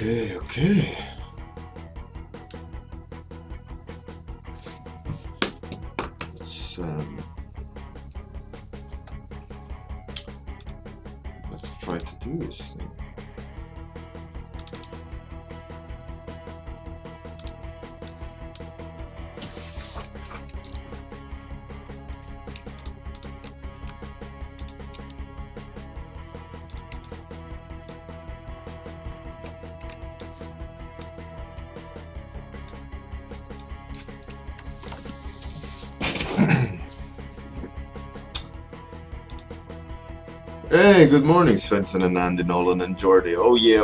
Okay. Let's try to do this thing. Hey, good morning, Svensson and Andy, Nolan and Jordy. Oh yeah.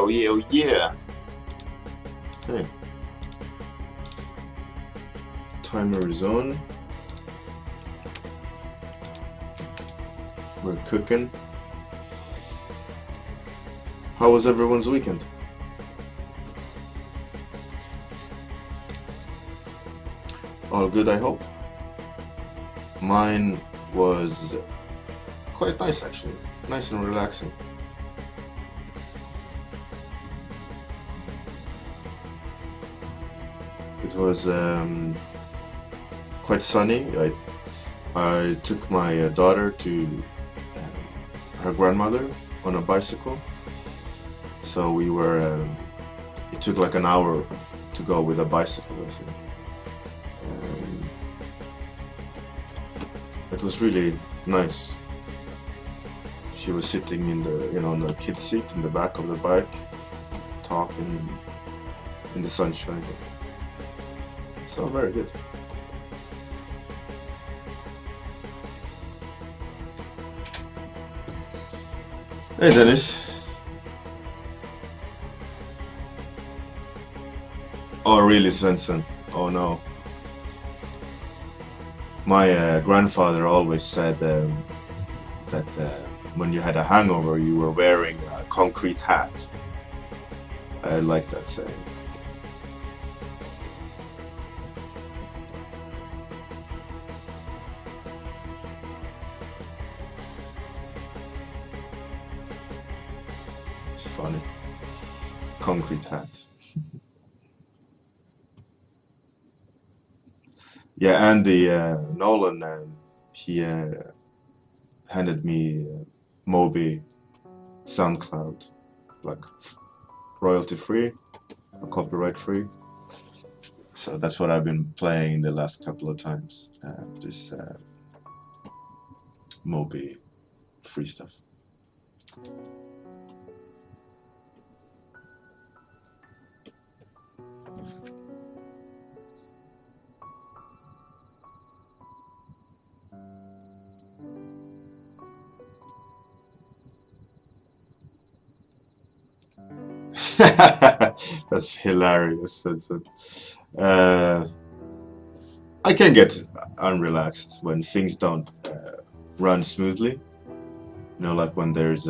Okay. Timer is on. We're cooking. How was everyone's weekend? All good, I hope. Mine was quite nice, actually. Nice and relaxing. It was quite sunny. I took my daughter to her grandmother on a bicycle. So we were. It took like an hour to go with a bicycle, I think. It was really nice. She was sitting in the, on the kid's seat in the back of the bike, talking in the sunshine. So very good. Hey Dennis. Oh really, Svensson? Oh no. My grandfather always said that when you had a hangover, you were wearing a concrete hat. I like that saying. It's funny. Concrete hat. Yeah, Andy Nolan, he handed me Moby SoundCloud, like royalty free, copyright free. So that's what I've been playing the last couple of times. This Moby free stuff. That's hilarious. I can get unrelaxed when things don't run smoothly. Like when there's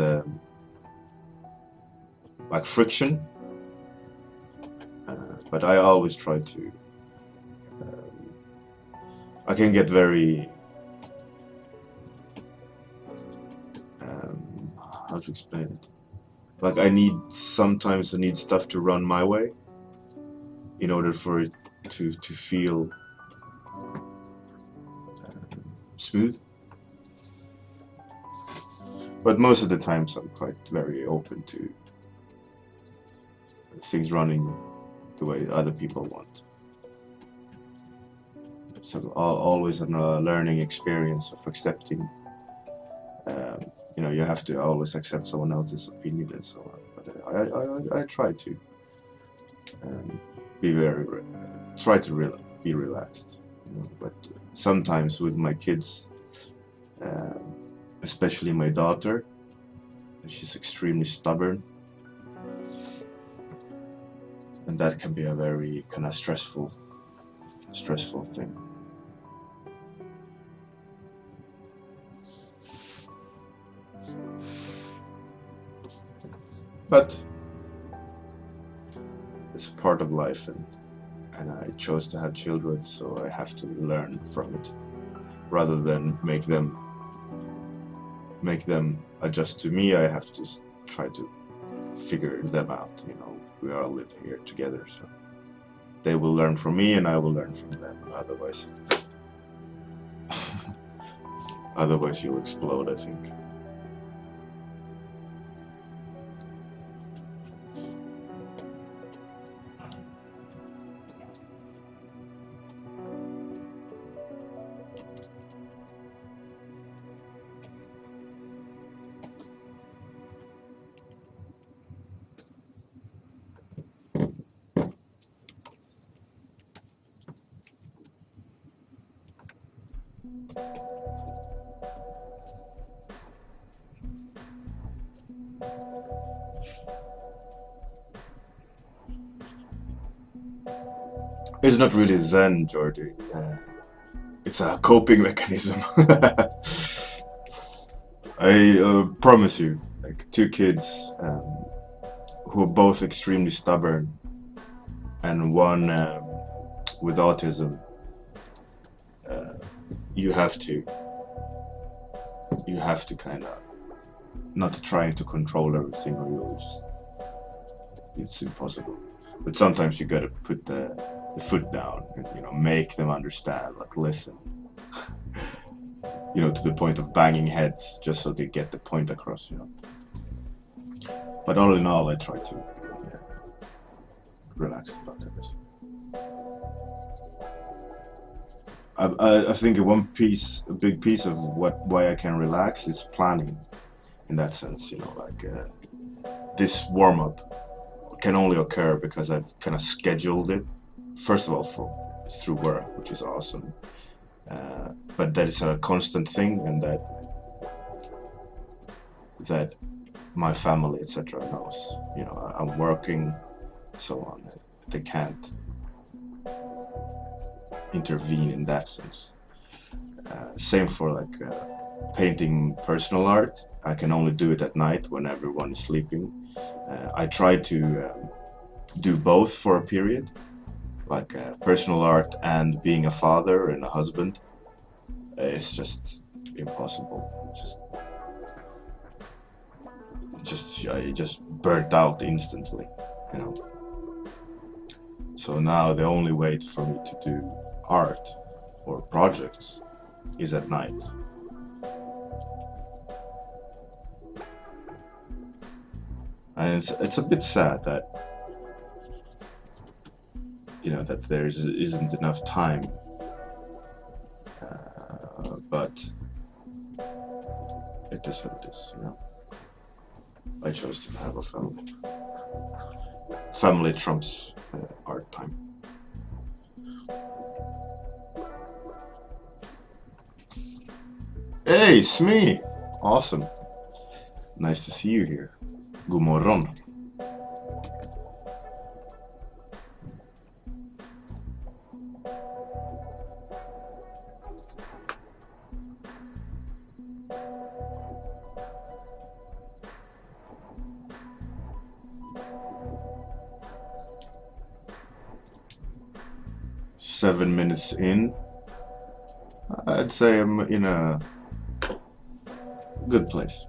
like friction. But I always try to. I can get very. How to explain it? Like sometimes I need stuff to run my way in order for it to feel smooth. But most of the times I'm quite very open to things running the way other people want. So always a learning experience of accepting. You have to always accept someone else's opinion and so on. But I try to be be relaxed. But sometimes with my kids, especially my daughter, she's extremely stubborn, and that can be a very kind of stressful thing. But it's a part of life, and I chose to have children, so I have to learn from it, rather than make them adjust to me. I have to try to figure them out, we all live here together. So they will learn from me, and I will learn from them. Otherwise, otherwise you'll explode, I think. It's not really Zen, Jordy. It's a coping mechanism. I promise you, like two kids who are both extremely stubborn, and one with autism. You have to kind of not trying to control everything, or you'll just, it's impossible. But sometimes you gotta put the foot down and, you know, make them understand, like listen, you know, to the point of banging heads, just so they get the point across, you know. But all in all, I try to relax about everything. I think a big piece of why I can relax is planning. In that sense, you know, like this warm up can only occur because I've kind of scheduled it. First of all, through work, which is awesome, but that it's a constant thing, and that my family, etc., knows. You know, I'm working, so on. They can't intervene in that sense. Same for like painting personal art. I can only do it at night when everyone is sleeping. I try to do both for a period, like personal art and being a father and a husband. It's just impossible. I just burnt out instantly, you know. So now the only way for me to do art or projects is at night. And it's a bit sad that, you know, that there isn't enough time, but it is what it is, you know. I chose to have a family. Family trumps art time. Hey, Smee! Awesome. Nice to see you here. God morgon. Seven minutes in. I'd say I'm in a good place.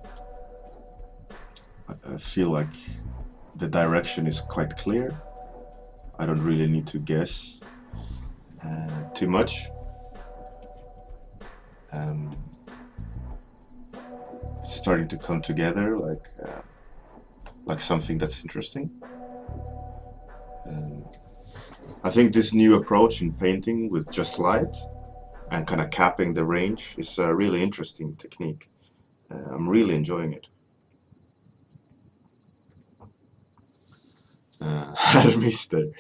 I feel like the direction is quite clear. I don't really need to guess too much. It's starting to come together like something that's interesting. I think this new approach in painting with just light and kind of capping the range is a really interesting technique. I'm really enjoying it. Herr Mister.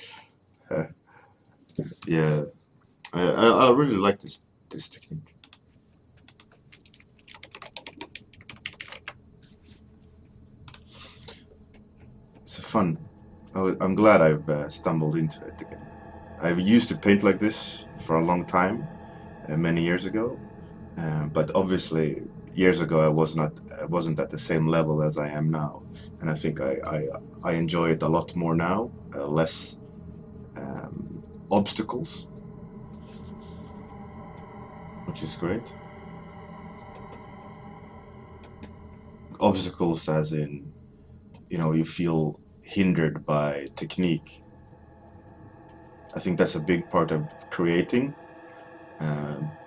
Yeah, I really like this technique. It's fun. I'm glad I've stumbled into it again. I used to paint like this for a long time, many years ago, but obviously years ago I wasn't at the same level as I am now, and I think I enjoy it a lot more now. Less obstacles, which is great. Obstacles as in, you know, you feel hindered by technique. I think that's a big part of creating,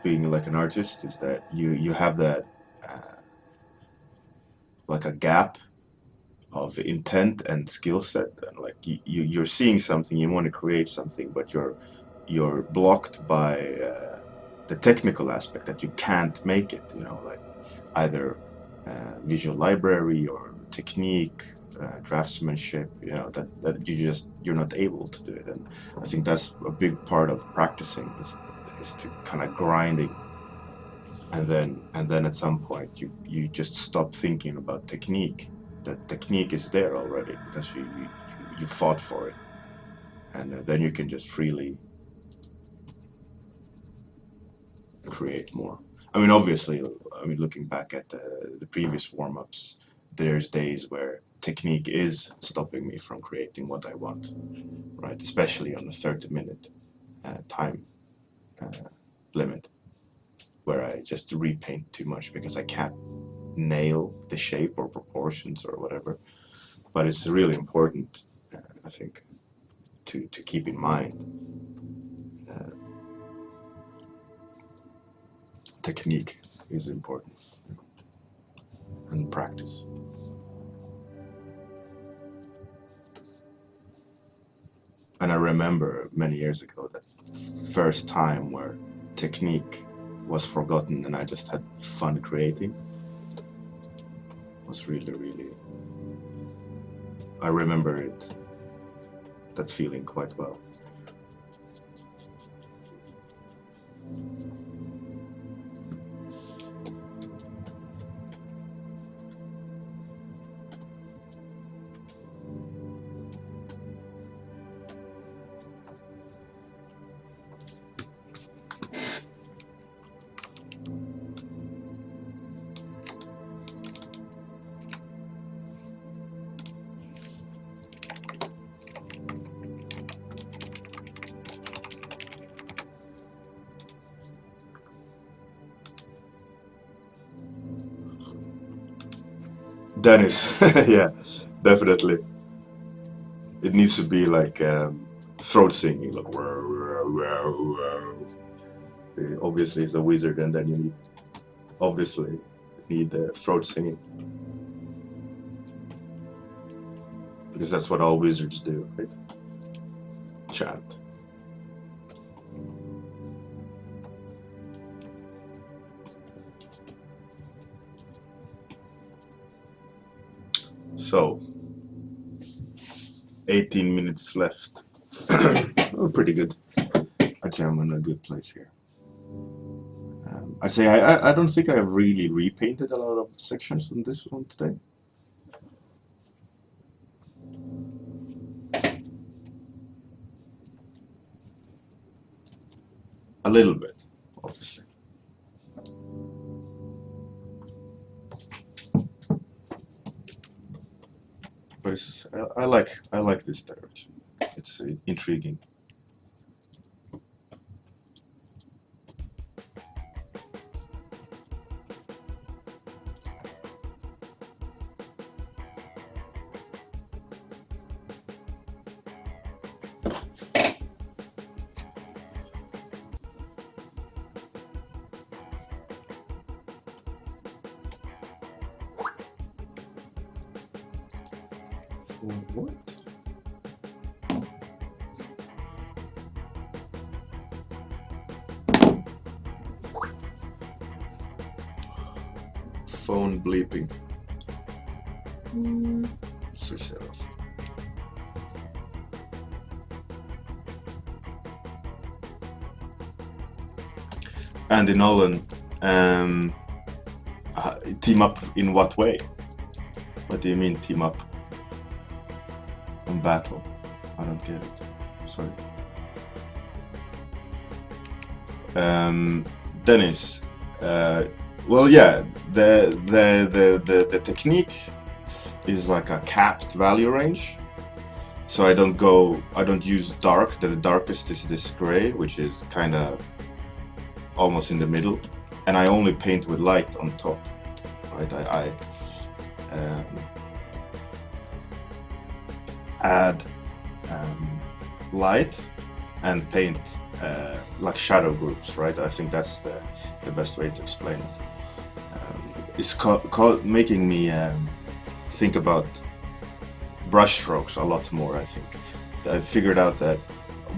being like an artist, is that you have that like a gap of intent and skill set, and like you're seeing something, you want to create something, but you're blocked by the technical aspect, that you can't make it, you know, like either visual library or technique, draftsmanship, you know, that you're not able to do it. And I think that's a big part of practicing, is to kind of grinding, and then at some point you just stop thinking about technique. That technique is there already because you fought for it, and then you can just freely create more. I mean, obviously, I mean, looking back at the previous warm-ups, there's days where technique is stopping me from creating what I want, right? Especially on a 30-minute time limit, where I just repaint too much because I can't nail the shape or proportions or whatever. But it's really important, I think, to keep in mind. Technique is important, and practice. And I remember many years ago that first time where technique was forgotten and I just had fun creating was really, really, I remember it, that feeling quite well. Dennis, yeah, definitely. It needs to be like throat singing, like obviously it's a wizard, and then you obviously need the throat singing, because that's what all wizards do, right? Chant. So 18 minutes left. Oh, pretty good. I'd say I'm in a good place here. I'd say I don't think I've really repainted a lot of sections on this one today. A little bit, obviously. But I like this direction. It's intriguing. What? Phone bleeping. Switch that off. Andy Nolan, team up in what way? What do you mean team up? On battle? I don't get it. Sorry. Dennis. Well, yeah. The technique is like a capped value range. So I don't use dark. The darkest is this gray, which is kind of almost in the middle, and I only paint with light on top, right? add um, light and paint like shadow groups, right? I think that's the best way to explain it. It's making me think about brush strokes a lot more. I think I figured out that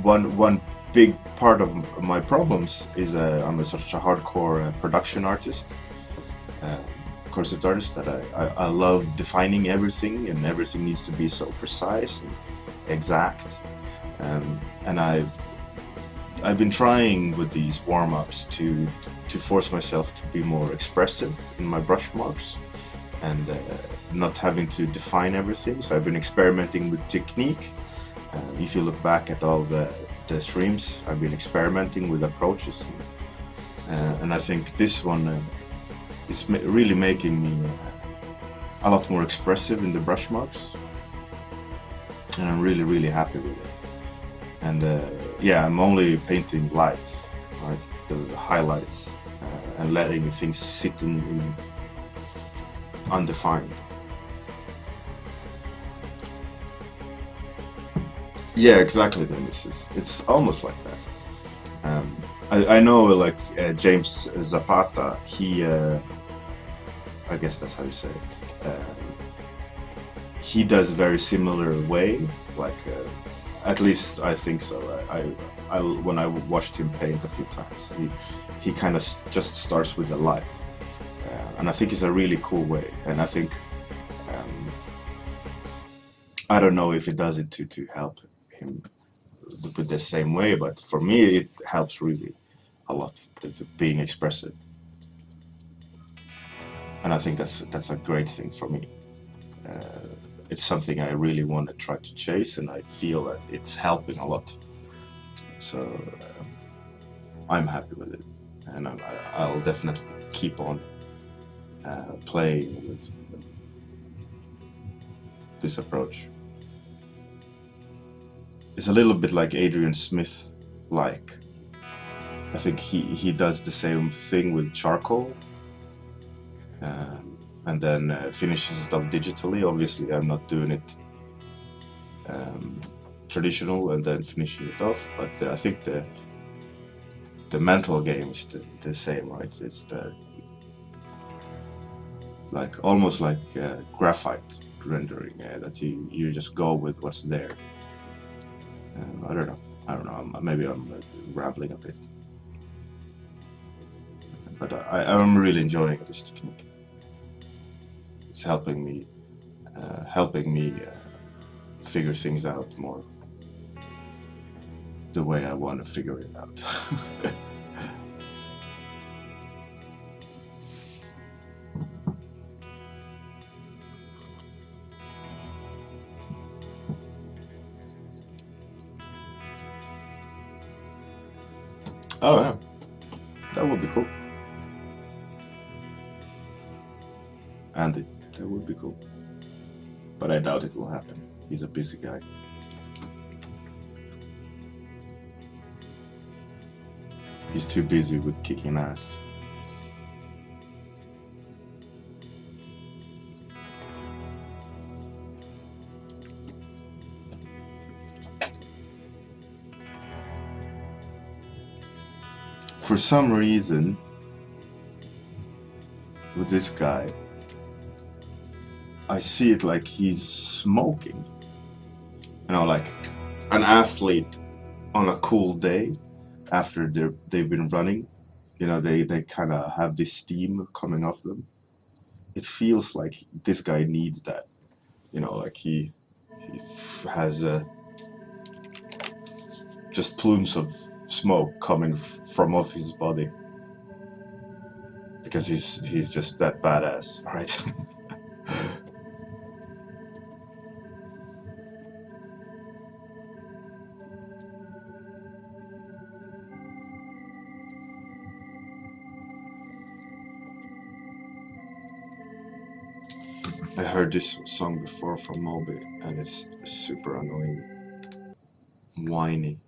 one big part of my problems is I'm such a hardcore production artist, uh, concept artist, that I love defining everything, and everything needs to be so precise and exact. And I've been trying with these warm-ups to force myself to be more expressive in my brush marks, and not having to define everything. So I've been experimenting with technique. If you look back at all the streams, I've been experimenting with approaches, and I think this one is really making me a lot more expressive in the brush marks, and I'm really happy with it. And yeah, I'm only painting light, right, the highlights, and letting things sit in undefined. Yeah, exactly. Then it's almost like that. Um, I know, like James Zapata. He, I guess that's how you say it. He does very similar way. Like, at least I think so. I when I watched him paint a few times, he kind of just starts with the light, and I think it's a really cool way. And I think I don't know if it does it to help him with the same way, but for me it helps really a lot with being expressive, and I think that's a great thing for me. It's something I really want to try to chase, and I feel that it's helping a lot. So I'm happy with it, and I'll definitely keep on playing with this approach. It's a little bit like Adrian Smith, like I think he does the same thing with charcoal, and then finishes stuff digitally. Obviously, I'm not doing it traditional and then finishing it off, but I think the mental game is the same, right? It's the like almost like graphite rendering, that you just go with what's there. I don't know. Maybe I'm rambling a bit, but I'm really enjoying this technique. It's helping me figure things out more the way I want to figure it out. Oh yeah, that would be cool. Andy, that would be cool. But I doubt it will happen. He's a busy guy. He's too busy with kicking ass. For some reason, with this guy, I see it like he's smoking. You know, like an athlete on a cool day after they've been running. You know, they kind of have this steam coming off them. It feels like this guy needs that. You know, like he has just plumes of smoke coming from off his body because he's just that badass, right? I heard this song before from Moby, and it's super annoying, whiny.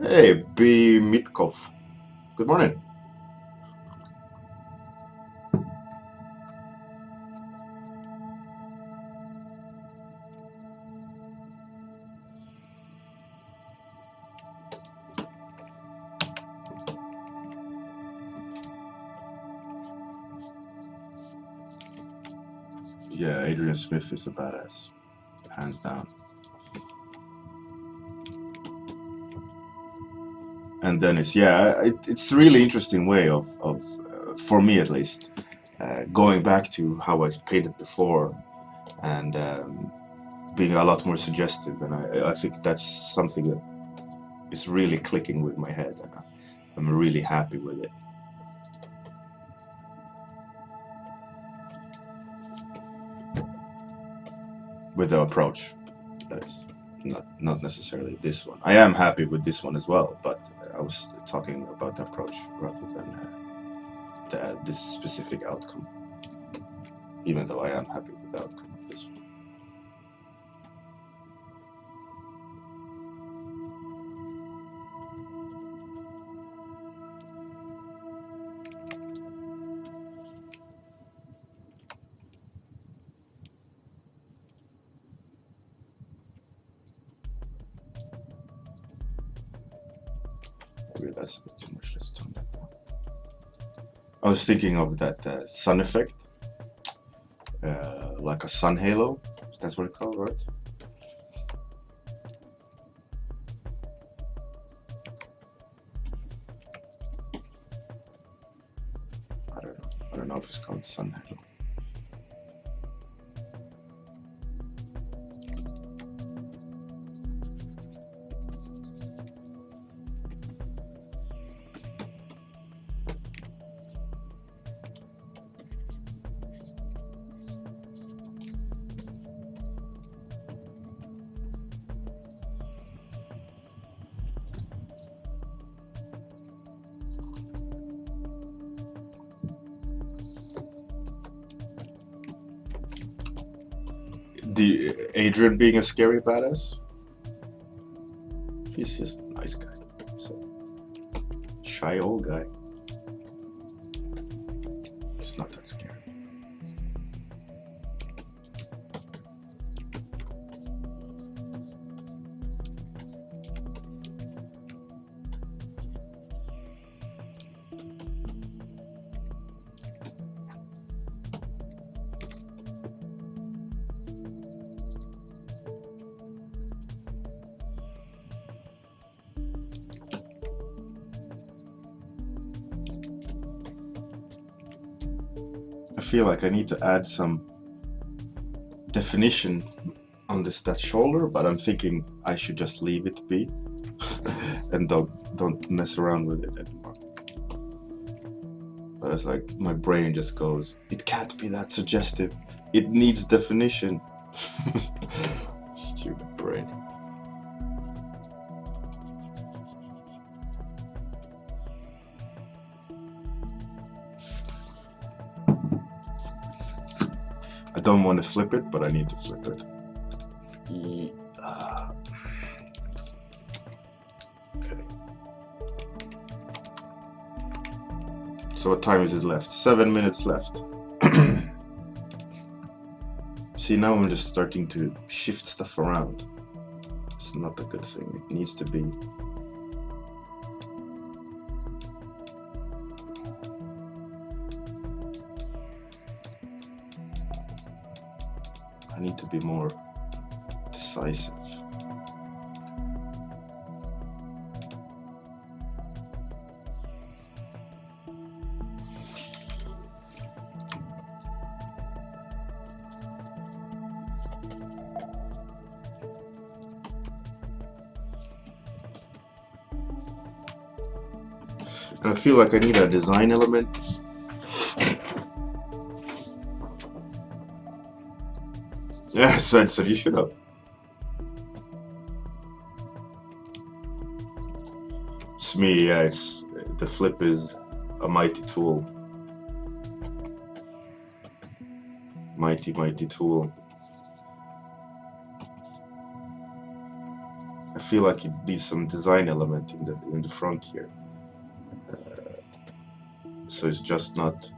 Hey, B. Mitkov. Good morning. Yeah, Adrian Smith is a badass, hands down. And then it's a really interesting way of for me at least, going back to how I painted before and being a lot more suggestive. And I think that's something that is really clicking with my head, and I'm really happy with it. With the approach, that is. Not necessarily this one. I am happy with this one as well, but I was talking about the approach rather than this specific outcome. Even though I am happy with the outcome of this one. Maybe that's a bit too much. Let's tone that down. I was thinking of that sun effect, like a sun halo. That's what it's called, right? I don't know. I don't know if it's called sun halo. Adrian being a scary badass. He's just a nice guy. So, shy old guy. He's not that scary. I feel like I need to add some definition on that shoulder, but I'm thinking I should just leave it be and don't mess around with it anymore. But it's like my brain just goes, it can't be that suggestive. It needs definition. Stupid brain. I don't want to flip it, but I need to flip it. Okay. So what time is it left? 7 minutes left. See, now I'm just starting to shift stuff around. It's not a good thing. It needs to be. I need to be more decisive. I feel like I need a design element. Yeah, so you should have. It's me, yeah, the flip is a mighty tool. Mighty tool. I feel like it needs some design element in the front here. so it's just not.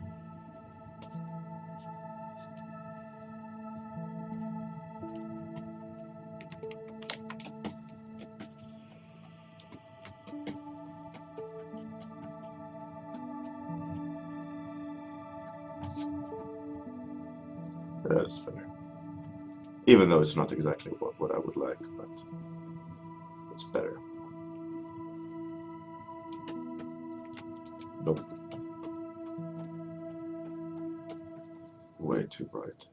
That's better. Even though it's not exactly what I would like, but it's better. Nope. Way too bright.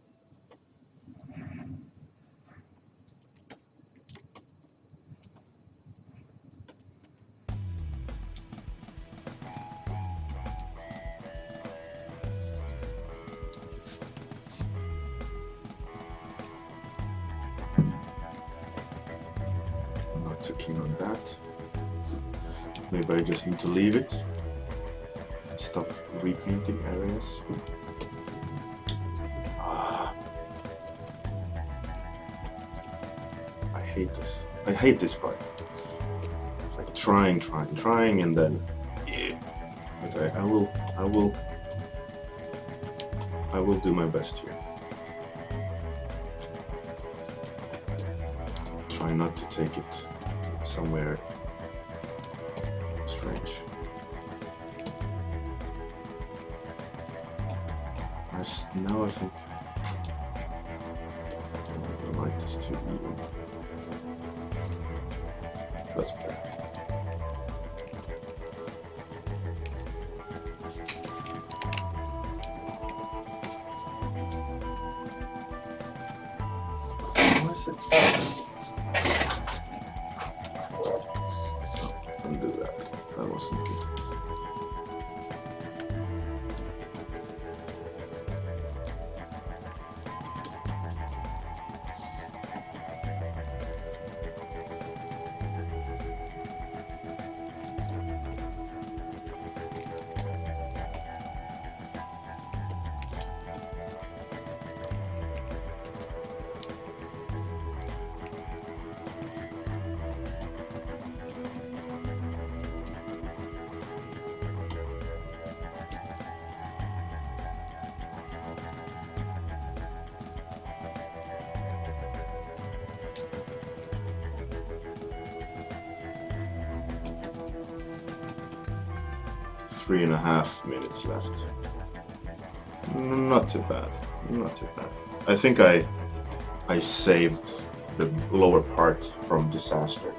I'm not too keen on that. Maybe I just need to leave it. Stop repainting areas. I hate this. I hate this part. It's like trying, and then yeah. But I will do my best here. Try not to take it somewhere strange. Now I think the light is too even. That's better. Don't do that. That wasn't good. Three and a half minutes left. Not too bad. Not too bad. I think I saved the lower part from disaster.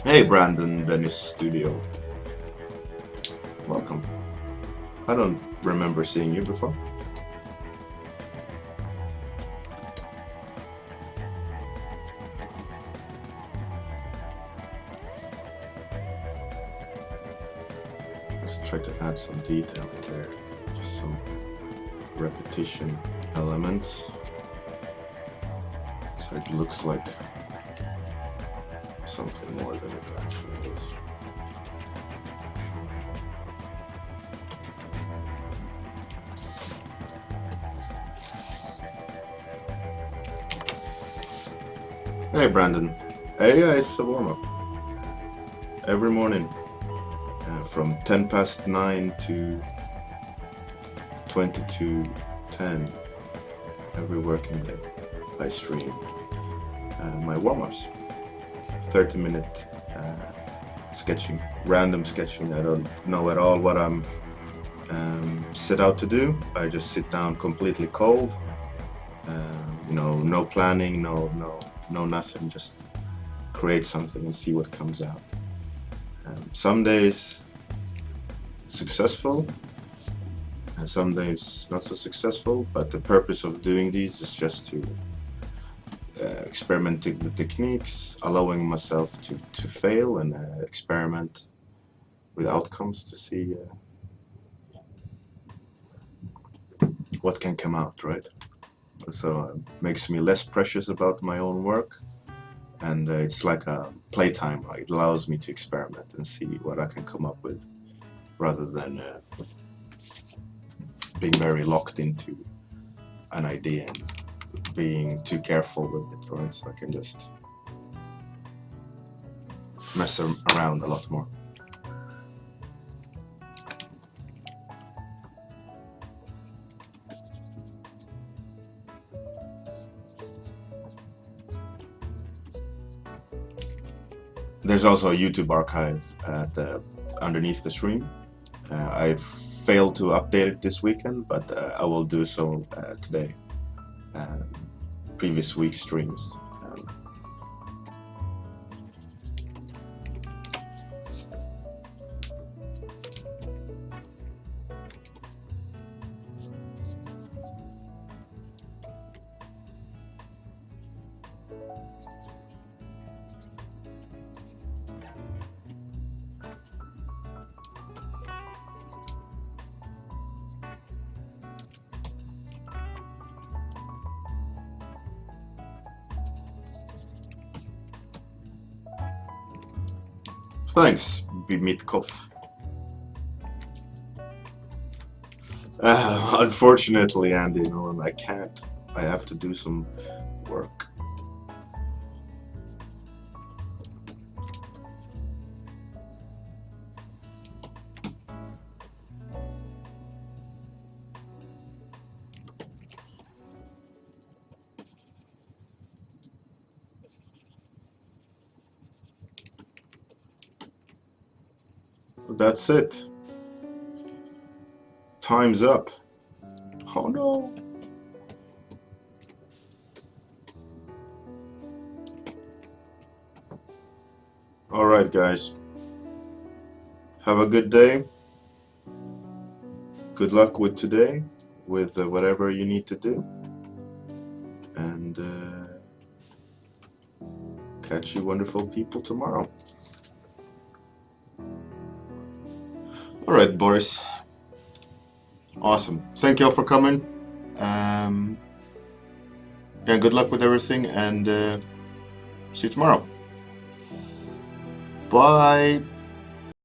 Hey Brandon Dennis Studio. Welcome. I don't remember seeing you before. Let's try to add some detail there, just some repetition elements, so it looks like something more than it actually is. Hey Brandon, hey, yeah, it's a warm-up every morning. From 10 past 9 to 20 to 10 every working day, I stream my warm-ups. 30-minute sketching, random sketching. I don't know at all what I'm set out to do. I just sit down completely cold. No planning, no nothing. Just create something and see what comes out. Some days successful and some days not so successful, but the purpose of doing these is just to experimenting with techniques, allowing myself to fail and experiment with outcomes to see what can come out, right? So it makes me less precious about my own work, and it's like a playtime. It allows me to experiment and see what I can come up with, rather than being very locked into an idea and being too careful with it, right? So I can just mess around a lot more. There's also a YouTube archive underneath the stream. I failed to update it this weekend, but I will do so today. Previous week's streams. Thanks, Bimitkov. Unfortunately, Andy, no, I can't. I have to do some work. That's it. Time's up. Oh no. Alright, guys. Have a good day. Good luck with today, with whatever you need to do. And catch you wonderful people tomorrow. Alright, Boris. Awesome. Thank you all for coming. Yeah, good luck with everything, and see you tomorrow. Bye.